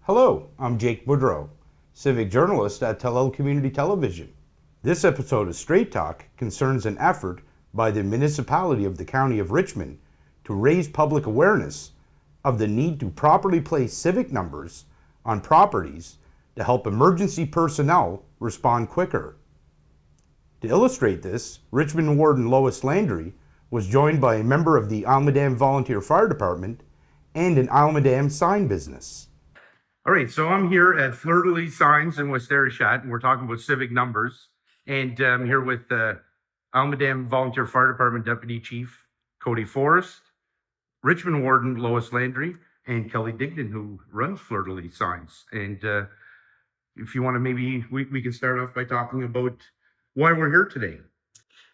Hello, I'm Jake Woodrow, civic journalist at Tellel Community Television. This episode of Strait Talk concerns an effort by the municipality of the County of Richmond to raise public awareness of the need to properly place civic numbers on properties to help emergency personnel respond quicker. To illustrate this, Richmond Warden Lois Landry was joined by a member of the Almadam Volunteer Fire Department and an Almadam sign business. All right, so I'm here at Fleur Signs in West Arichat, and we're talking about civic numbers. And I'm here with Almadam Volunteer Fire Department Deputy Chief Codie Forrest, Richmond Warden Lois Landry, and Kelly Diggdon, who runs Fleur Signs. And if you want to, maybe we can start off by talking about why we're here today.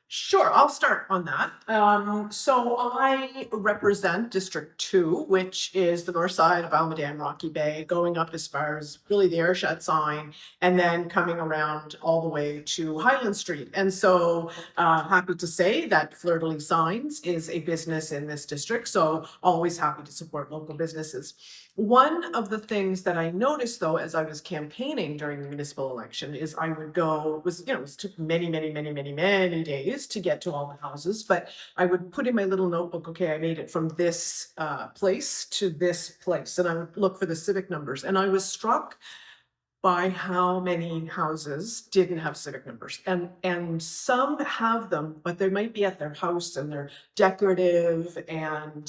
Sure, I'll start on that. So I represent District 2, which is the north side of Almadam, Rocky Bay, going up as far as really the Arichat sign, and then coming around all the way to Highland Street. And so happy to say that Fleur de Lis Signs is a business in this district, so always happy to support local businesses. One of the things that I noticed, though, as I was campaigning during the municipal election, is I would go, it took many days to get to all the houses, but I would put in my little notebook, okay, I made it from this place to this place, and I would look for the civic numbers, and I was struck by how many houses didn't have civic numbers, and some have them, but they might be at their house and they're decorative, and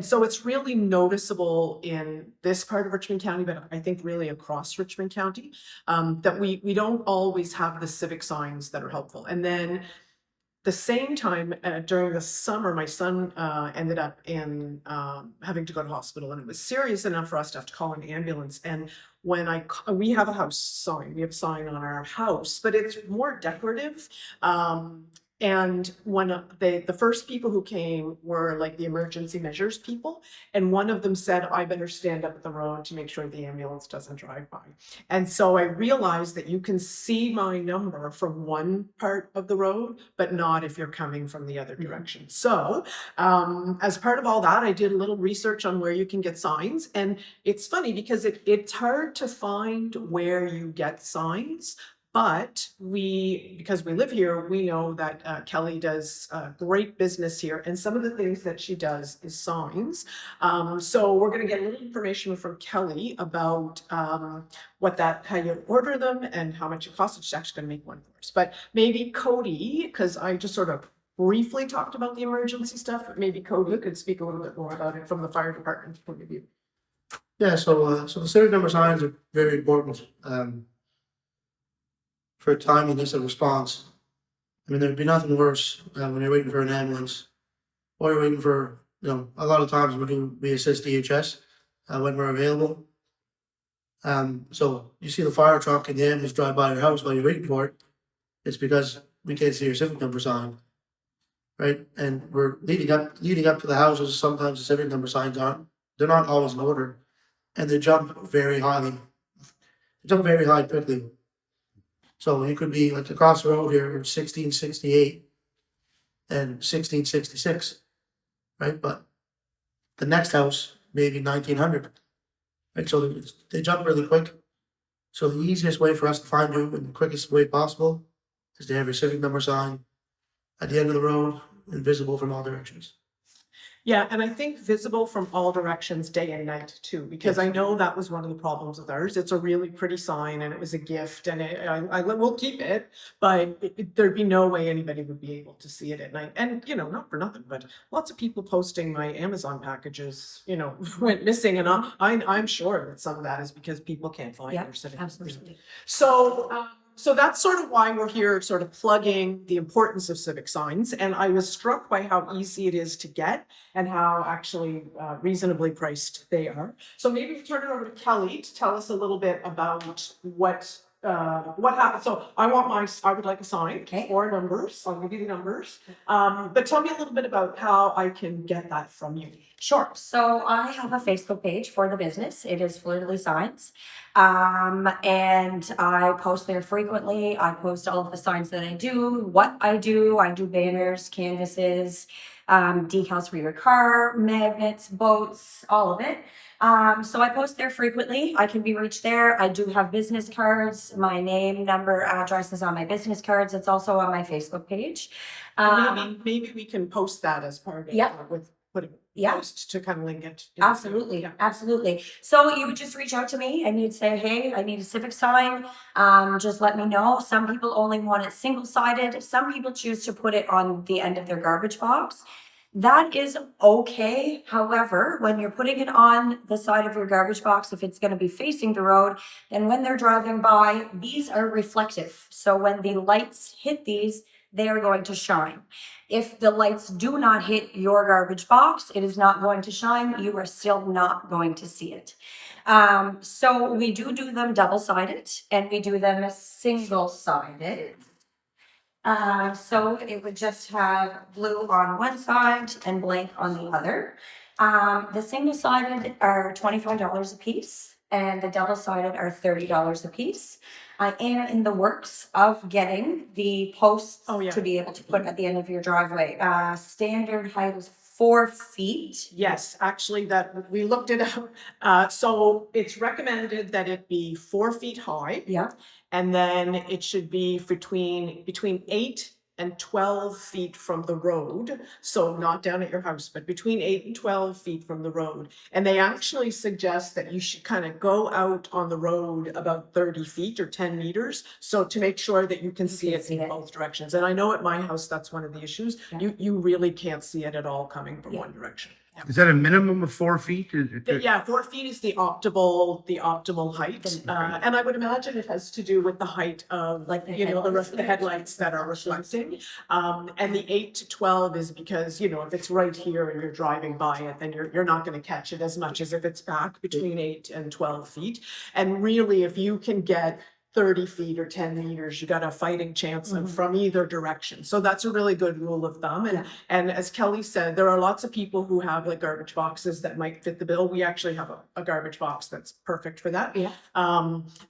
so it's really noticeable in this part of Richmond County, but I think really across Richmond County, that we don't always have the civic signs that are helpful. And then the same time during the summer, my son ended up in having to go to hospital, and it was serious enough for us to have to call an ambulance. And when we have a house sign, we have a sign on our house, but it's more decorative. And when the first people who came were like the emergency measures people, and one of them said, I better stand up at the road to make sure the ambulance doesn't drive by. And so I realized that you can see my number from one part of the road, but not if you're coming from the other direction. So as part of all that, I did a little research on where you can get signs. And it's funny because it's hard to find where you get signs. But because we live here, we know that Kelly does great business here. And some of the things that she does is signs. So we're going to get a little information from Kelly about how you order them and how much it costs. She's actually going to make one for us. But maybe Codie, because I just sort of briefly talked about the emergency stuff, but maybe Codie could speak a little bit more about it from the fire department's point of view. Yeah, so the civic number signs are very important. For timeliness of response. I mean, there'd be nothing worse when you're waiting for an ambulance, or you're waiting for, a lot of times we assist DHS when we're available. So you see the fire truck and the ambulance drive by your house while you're waiting for it. It's because we can't see your civic number sign, right? And we're leading up to the houses. Sometimes the civic number signs they're not always in order, and they jump very highly. They jump very high quickly. So you could be like across the road here, 1668 and 1666, right? But the next house, maybe 1900, right? So they jump really quick. So the easiest way for us to find you in the quickest way possible is to have your civic number sign at the end of the road and visible from all directions. Yeah, and I think visible from all directions day and night too, because I know that was one of the problems with ours. It's a really pretty sign, and it was a gift, and I will keep it, but there'd be no way anybody would be able to see it at night. And not for nothing, but lots of people posting my Amazon packages, went missing, and I'm sure that some of that is because people can't find their civic. Absolutely. So that's sort of why we're here, sort of plugging the importance of civic signs. And I was struck by how easy it is to get and how actually reasonably priced they are. So maybe we turn it over to Kelly to tell us a little bit about what happened. So I would like a sign, 4 numbers. I'll give you the numbers. But tell me a little bit about how I can get that from you. Sure. So I have a Facebook page for the business. It is Fleur de Lis Signs. And I post there frequently. I post all of the signs that I do, what I do. I do banners, canvases, decals for your car, magnets, boats, all of it. So I post there frequently. I can be reached there. I do have business cards. My name, number, address is on my business cards. It's also on my Facebook page. Maybe we can post that as part of Yeah. with putting Yeah. post to kind of link it. Absolutely, Yeah. absolutely. So you would just reach out to me and you'd say, hey, I need a civic sign. Just let me know. Some people only want it single-sided. Some people choose to put it on the end of their garbage box. That is okay. However, when you're putting it on the side of your garbage box, if it's going to be facing the road, then when they're driving by, these are reflective. So when the lights hit these, they are going to shine. If the lights do not hit your garbage box, it is not going to shine. You are still not going to see it. So we do them double-sided and we do them single-sided. So it would just have blue on one side and blank on the other. The single-sided are $25 a piece and the double-sided are $30 a piece. I am in the works of getting the posts to be able to put at the end of your driveway. Standard height is 4 feet. Yes, actually, that we looked it up. So it's recommended that it be 4 feet high. Yeah. And then it should be between 8 and 12 feet from the road. So not down at your house, but between 8 and 12 feet from the road. And they actually suggest that you should kind of go out on the road about 30 feet or 10 meters. So to make sure that you can see it in both directions. And I know at my house, that's one of the issues. Yeah. You really can't see it at all coming from one direction. Yeah. Is that a minimum of 4 feet? Yeah, 4 feet is the optimal height. And I would imagine it has to do with the height of, Like the the headlights that are reflecting. And the 8 to 12 is because, if it's right here and you're driving by it, then you're not going to catch it as much as if it's back between 8 and 12 feet. And really, if you can get 30 feet or 10 meters, you got a fighting chance of from either direction. So that's a really good rule of thumb. And as Kelly said, there are lots of people who have like garbage boxes that might fit the bill. We actually have a garbage box that's perfect for that. Yeah.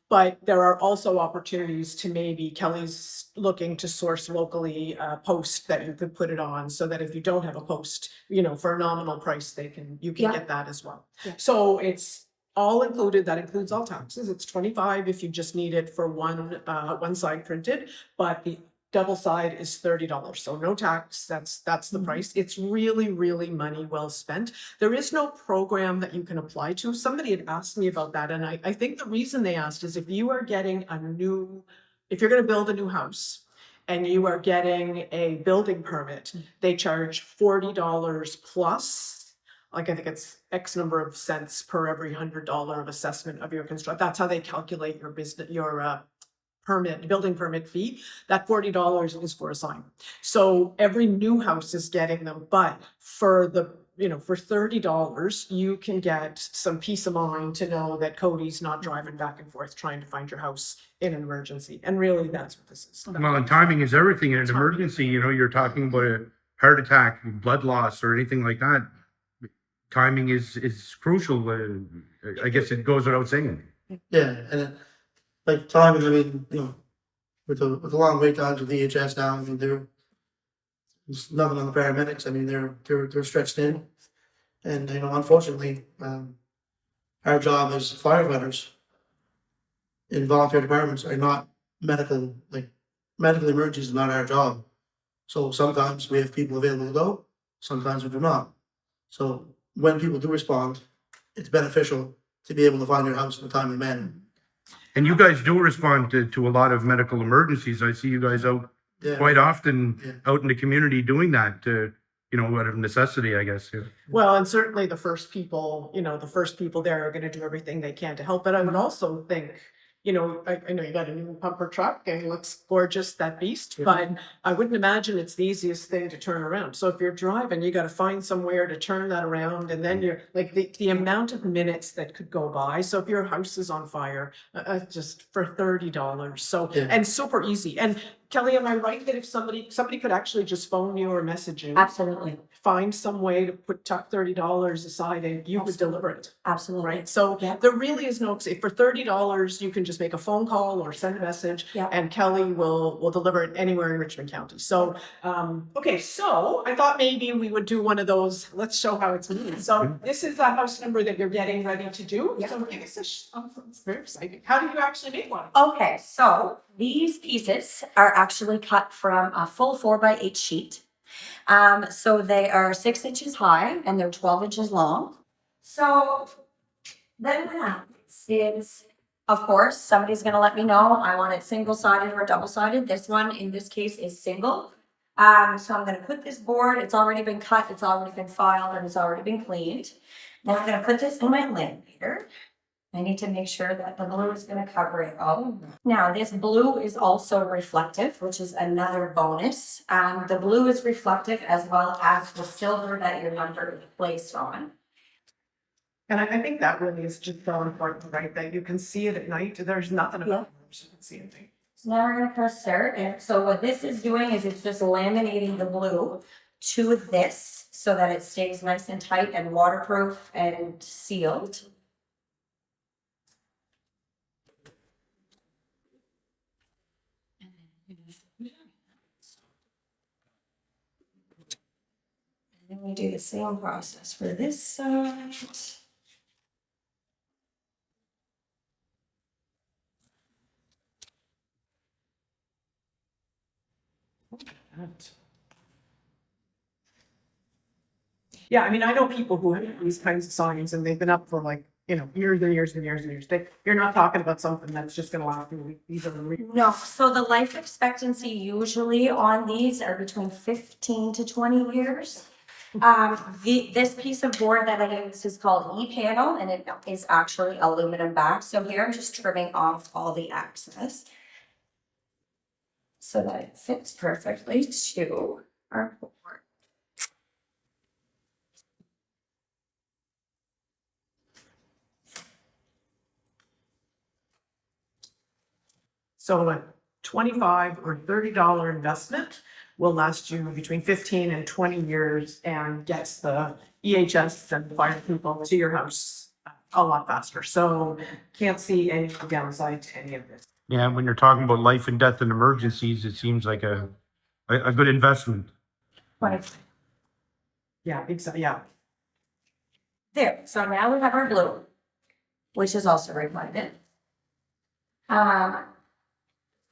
But there are also opportunities to maybe Kelly's looking to source locally a post that you could put it on so that if you don't have a post, for a nominal price, you can get that as well. Yeah. So it's all included. That includes all taxes. It's $25 if you just need it for one side printed, but the double side is $30. So no tax. That's the price. It's really, really money well spent. There is no program that you can apply to. Somebody had asked me about that, and I think the reason they asked is if you're going to build a new house and you are getting a building permit, they charge $40 plus. Like I think it's X number of cents per every $100 of assessment of your construction. That's how they calculate your building permit fee. That $40 is for a sign. So every new house is getting them, but for for $30, you can get some peace of mind to know that Codie's not driving back and forth trying to find your house in an emergency. And really, that's what this is. Well, and timing is everything in an emergency. You're talking about a heart attack, blood loss, or anything like that. Timing is crucial. I guess it goes without saying. Yeah, and like timing, I mean, with the long wait times with EHS now, I mean, there's nothing on the paramedics. I mean, they're stretched in, and unfortunately, our job as firefighters in volunteer departments are not medical emergencies is not our job. So sometimes we have people available to go, sometimes we do not. So when people do respond, it's beneficial to be able to find your house in a timely manner. And you guys do respond to a lot of medical emergencies. I see you guys out quite often out in the community doing that, out of necessity, I guess. Yeah. Well, and certainly the first people there are going to do everything they can to help. But I would also think, I know you got a new pumper truck and it looks gorgeous, that beast, but I wouldn't imagine it's the easiest thing to turn around. So if you're driving, you got to find somewhere to turn that around, and then you're like the amount of minutes that could go by. So if your house is on fire, just for $30, so and super easy. And Kelly, am I right that if somebody could actually just phone you or message you? Absolutely. Find some way to tuck $30 aside and you would deliver it. Absolutely. Right. So there really is no, for $30, you can just make a phone call or send a message, Yeah. and Kelly will deliver it anywhere in Richmond County. So, okay, so I thought maybe we would do one of those, let's show how it's made. So this is the house number that you're getting ready to do. Yeah. So give us it's very exciting. How did you actually make one? Okay, so these pieces are actually cut from a full 4x8 sheet. So they are 6 inches high and they're 12 inches long. So then what happens is, of course, somebody's going to let me know I want it single-sided or double-sided. This one, in this case, is single. So I'm going to put this board, it's already been cut, it's already been filed, and it's already been cleaned. Then I'm going to put this in my laminator. I need to make sure that the blue is going to cover it all. Now, this blue is also reflective, which is another bonus. The blue is reflective as well as the silver that your number is placed on. And I think that really is just so important, right? That you can see it at night. There's nothing about it. You can see anything. So now we're going to press start. And so what this is doing is it's just laminating the blue to this so that it stays nice and tight and waterproof and sealed. And then we do the same process for this side. Yeah, I mean, I know people who have these kinds of signs and they've been up for like, years and years and years and years. You're not talking about something that's just gonna last you. These are really. No, so the life expectancy usually on these are between 15 to 20 years. This piece of board that I use is called E-panel, and it is actually aluminum back. So here I'm just trimming off all the excess so that it fits perfectly to our board. So a $25 or $30 investment will last you between 15 and 20 years and gets the EHS and fire people to your house a lot faster. So can't see any downside to any of this. Yeah, when you're talking about life and death and emergencies, it seems like a good investment. Right. Yeah, exactly. Yeah. There, so now we have our blue, which is also reflected.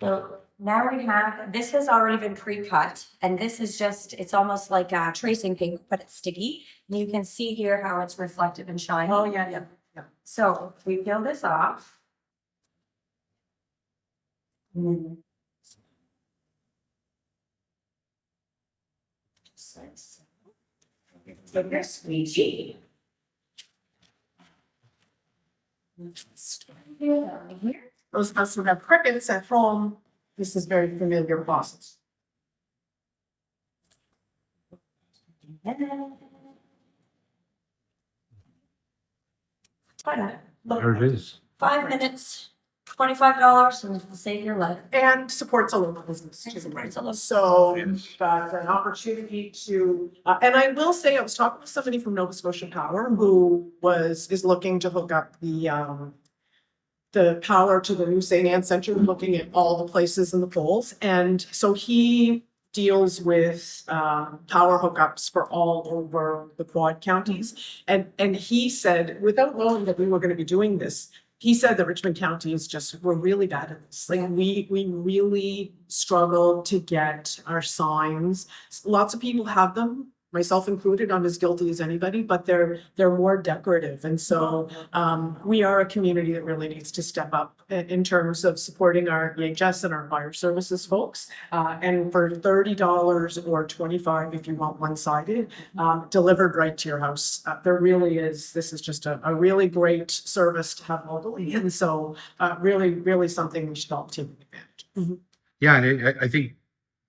So now we have, this has already been pre-cut, and this is just, it's almost like a tracing paper, but it's sticky. And you can see here how it's reflective and shiny. Oh, yeah. So we peel this off. Just like so. Get your squeegee. Here. Those of us who have crickets at home, this is very familiar process. There it is. 5 minutes, $25, and it'll save your life. And supports a local business too. Supports a local- So Yes. that's an opportunity to, and I will say, I was talking with somebody from Nova Scotia Power who is looking to hook up the power to the new St. Anne Center, looking at all the places in the poles. And so he deals with power hookups for all over the quad counties. And he said, without knowing that we were going to be doing this, he said that Richmond County is just, we're really bad at this. Like we really struggle to get our signs. Lots of people have them, myself included. I'm as guilty as anybody, but they're more decorative. And so we are a community that really needs to step up in terms of supporting our EHS and our fire services folks. And for $30 or $25 if you want one-sided, delivered right to your house. There really is, this is just a really great service to have locally. And so really something we should all take advantage of. Yeah, and I think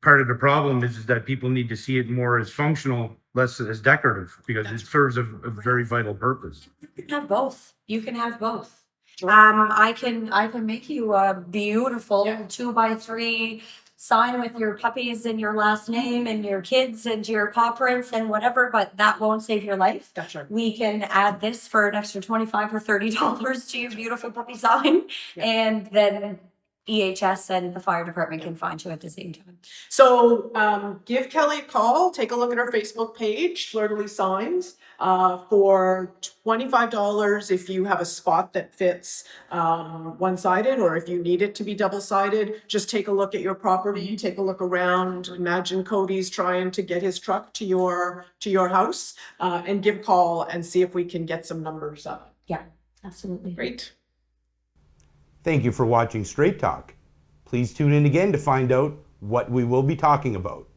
part of the problem is that people need to see it more as functional, less as decorative, because it serves a very vital purpose. You can have both. You can have both. I can make you a beautiful 2x3 sign with your puppies and your last name and your kids and your paw prints and whatever, but that won't save your life. Gotcha. We can add this for an extra $25 or $30 to your beautiful puppy sign. Yeah. And then EHS and the fire department can find you at the same time. So give Kelly a call, take a look at her Facebook page, Fleur de Lis Signs, for $25 if you have a spot that fits one-sided, or if you need it to be double-sided. Just take a look at your property, take a look around. Imagine Codie's trying to get his truck to your house, and give a call and see if we can get some numbers up. Yeah, absolutely. Great. Thank you for watching Strait Talk. Please tune in again to find out what we will be talking about.